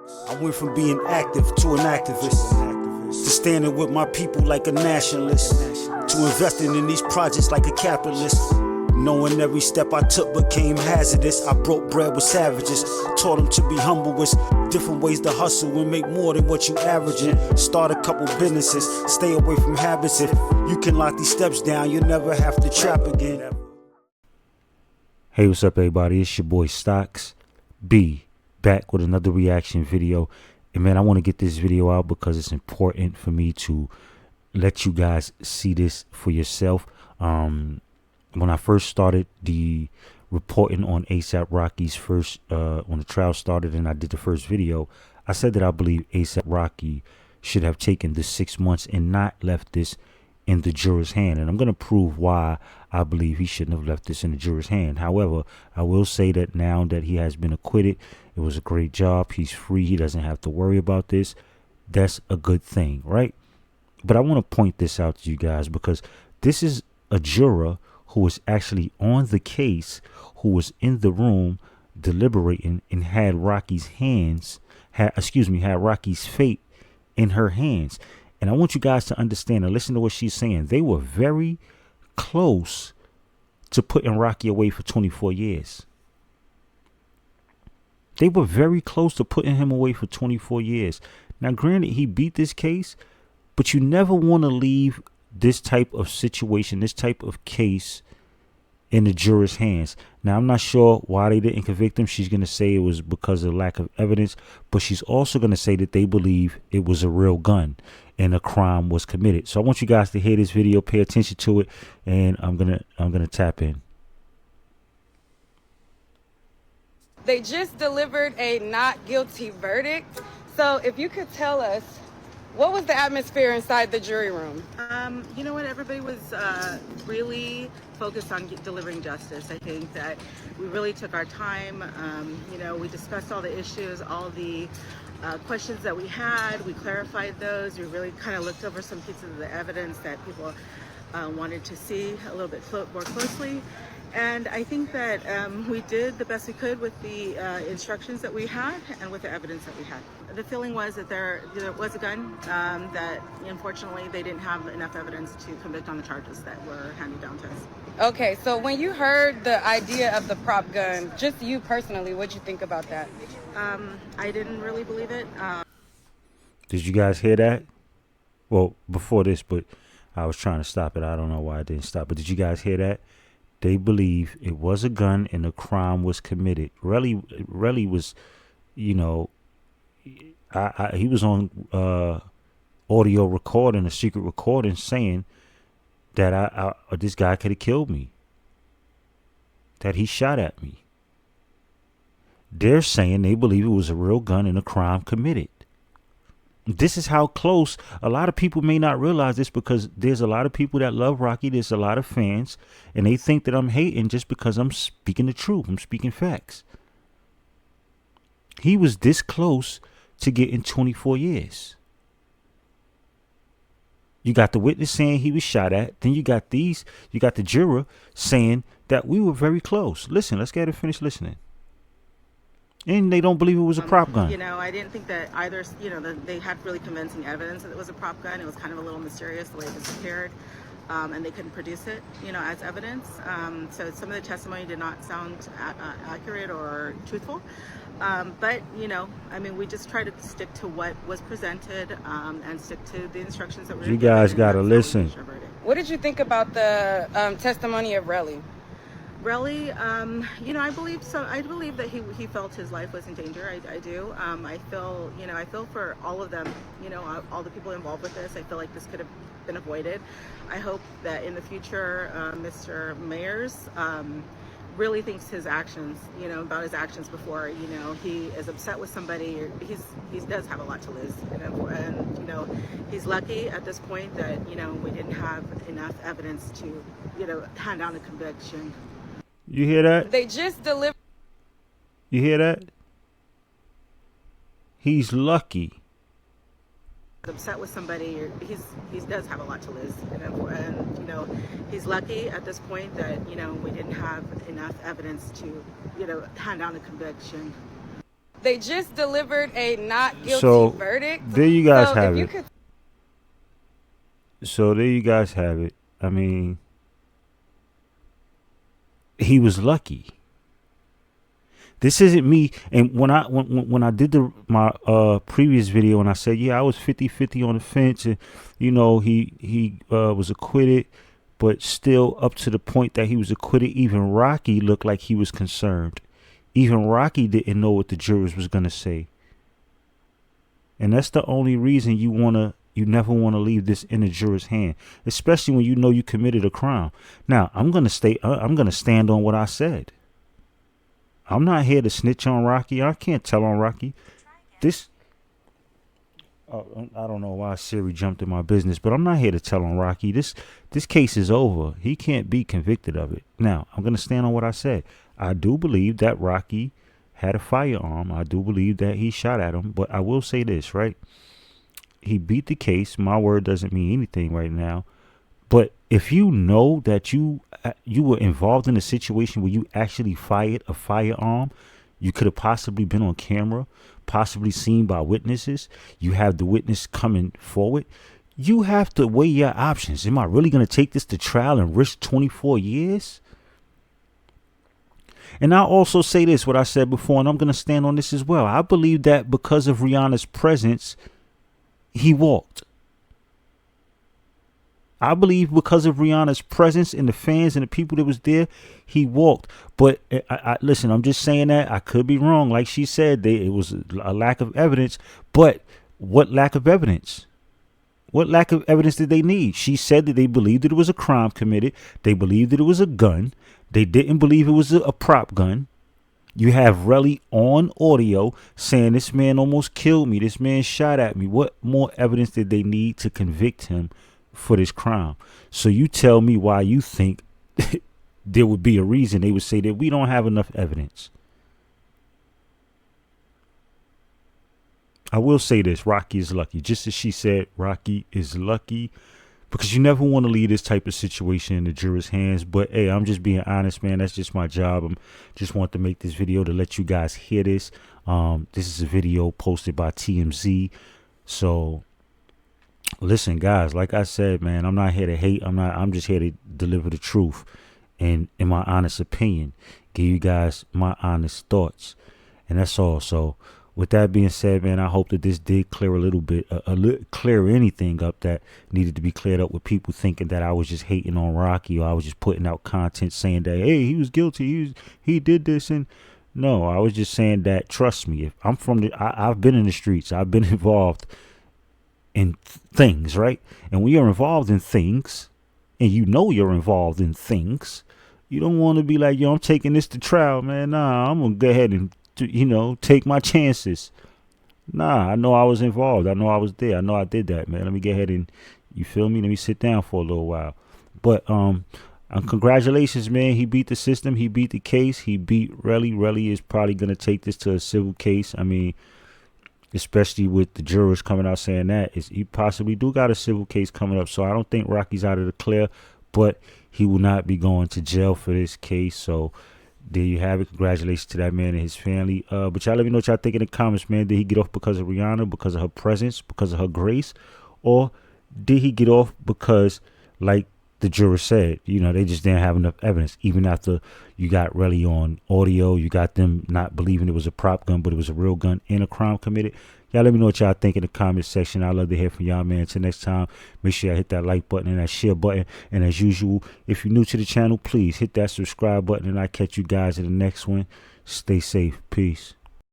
I went from being active to an activist, to standing with my people like a nationalist, to investing in these projects like a capitalist. Knowing every step I took became hazardous. I broke bread with savages, taught them to be humble with different ways to hustle and make more than what you averaging. Start a couple businesses, stay away from habits. If you can lock these steps down, you'll never have to trap again. Hey, what's up everybody? It's your boy Stocks B, back with another reaction video. And man, I want to get this video out because it's important for me to let you guys see this for yourself. When I first started the reporting on APRocky's first, when the trial started and I did the first video, I said that I believe APRocky should have taken the 6 months and not left this in the juror's hand. And I'm going to prove why I believe he shouldn't have left this in the juror's hand. However, I will say that now that he has been acquitted, it was a great job. He's free. He doesn't have to worry about this. That's a good thing, right? But I want to point this out to you guys because this is a juror who was actually on the case, who was in the room deliberating and had Rocky's fate in her hands. And I want you guys to understand and listen to what she's saying. They were very close to putting Rocky away for 24 years. They were very close to putting him away for 24 years. Now, granted, he beat this case, but you never want to leave this type of situation, this type of case in the juror's hands. Now, I'm not sure why they didn't convict him. She's going to say it was because of lack of evidence, but she's also going to say that they believe it was a real gun and a crime was committed. So I want you guys to hear this video, pay attention to it, and I'm gonna tap in. They just delivered a not guilty verdict. So if you could tell us, what was the atmosphere inside the jury room? You know what? Everybody was really focused on delivering justice. I think that we really took our time. We discussed all the issues, all the questions that we had. We clarified those. We really kind of looked over some pieces of the evidence that people wanted to see a little bit more closely. And I think that we did the best we could with the instructions that we had and with the evidence that we had. The feeling was that there was a gun, that unfortunately they didn't have enough evidence to convict on the charges that were handed down to us. Okay, so when you heard the idea of the prop gun, just you personally, what'd you think about that? I didn't really believe it. Did you guys hear that? Well, before this, but I was trying to stop it. I don't know why I didn't stop. But did you guys hear that? They believe it was a gun and a crime was committed. Relli was, he was on audio recording, a secret recording, saying that this guy could have killed me, that he shot at me. They're saying they believe it was a real gun and a crime committed. This is how close. A lot of people may not realize this because there's a lot of people that love Rocky. There's a lot of fans, and they think that I'm hating just because I'm speaking the truth. I'm speaking facts. He was this close to getting 24 years. You got the witness saying he was shot at. Then you got the juror saying that we were very close. Listen, let's get it finished listening. And they don't believe it was a prop gun. I didn't think that either, they had really convincing evidence that it was a prop gun. It was kind of a little mysterious the way it was prepared, and they couldn't produce it, as evidence. So some of the testimony did not sound accurate or truthful. But, we just try to stick to what was presented and stick to the instructions that were given. You guys got to listen. What did you think about the testimony of Relli? Relli, I believe so. I believe that he felt his life was in danger. I do. I feel for all of them, all the people involved with this. I feel like this could have been avoided. I hope that in the future, Mr. Mayers really thinks his actions, about his actions before, he is upset with somebody. He does have a lot to lose, and he's lucky at this point that, we didn't have enough evidence to, hand down a conviction. You hear that? They just delivered. You hear that? He's lucky. Upset with somebody, he does have a lot to lose, and he's lucky at this point that we didn't have enough evidence to hand down a conviction. They just delivered a not guilty So verdict. there you guys So have if you it. could So there you guys have it. I mean, he was lucky. This isn't me. And when I did my previous video and I said, yeah, I was 50-50 on the fence, and he was acquitted, but still up to the point that he was acquitted, even Rocky looked like he was concerned. Even Rocky didn't know what the jurors was going to say. And that's the only reason you never want to leave this in the juror's hand, especially when you know you committed a crime. Now, I'm going to stand on what I said. I'm not here to snitch on Rocky. I can't tell on Rocky. I don't know why Siri jumped in my business, but I'm not here to tell on Rocky. This case is over. He can't be convicted of it. Now, I'm going to stand on what I said. I do believe that Rocky had a firearm. I do believe that he shot at him, but I will say this, right? He beat the case. My word doesn't mean anything right now. But if you know that you were involved in a situation where you actually fired a firearm, you could have possibly been on camera, possibly seen by witnesses. You have the witness coming forward. You have to weigh your options. Am I really going to take this to trial and risk 24 years? And I'll also say this, what I said before, and I'm going to stand on this as well. I believe that because of Rihanna's presence, he walked. I believe because of Rihanna's presence and the fans and the people that was there, he walked. But listen, I'm just saying that. I could be wrong. Like she said, it was a lack of evidence. But what lack of evidence? What lack of evidence did they need? She said that they believed that it was a crime committed. They believed that it was a gun. They didn't believe it was a prop gun. You have Relli on audio saying this man almost killed me. This man shot at me. What more evidence did they need to convict him for this crime? So you tell me why you think there would be a reason they would say that we don't have enough evidence. I will say this, Rocky is lucky. Just as she said, Rocky is lucky, because you never want to leave this type of situation in the juror's hands. But hey, I'm just being honest, man. That's just my job. I'm just want to make this video to let you guys hear this. This is a video posted by TMZ. So listen, guys, like I said, man, I'm not here to hate. I'm just here to deliver the truth and in my honest opinion, give you guys my honest thoughts. And that's all. So with that being said, man, I hope that this did clear a little bit, clear anything up that needed to be cleared up with people thinking that I was just hating on Rocky, or I was just putting out content saying that, hey, he was guilty, he did this. And no, I was just saying that, trust me, if I'm from I've been in the streets, I've been involved in things, right? And when you're involved in things, and you know you're involved in things, you don't want to be like, yo, I'm taking this to trial, man. Nah, I'm gonna go ahead and take my chances. Nah, I know I was involved. I know I was there. I know I did that, man. Let me get ahead and, you feel me? Let me sit down for a little while. But congratulations, man. He beat the system. He beat the case. He beat Relli. Relli is probably gonna take this to a civil case. I mean, especially with the jurors coming out saying that, he possibly do got a civil case coming up. So I don't think Rocky's out of the clear, but he will not be going to jail for this case. So there you have it. Congratulations to that man and his family. But y'all let me know what y'all think in the comments, man. Did he get off because of Rihanna, because of her presence, because of her grace? Or did he get off because, like the juror said, they just didn't have enough evidence? Even after you got Relli on audio, you got them not believing it was a prop gun, but it was a real gun and a crime committed. Y'all let me know what y'all think in the comment section. I'd love to hear from y'all, man. Until next time, make sure y'all hit that like button and that share button. And as usual, if you're new to the channel, please hit that subscribe button, and I'll catch you guys in the next one. Stay safe. Peace.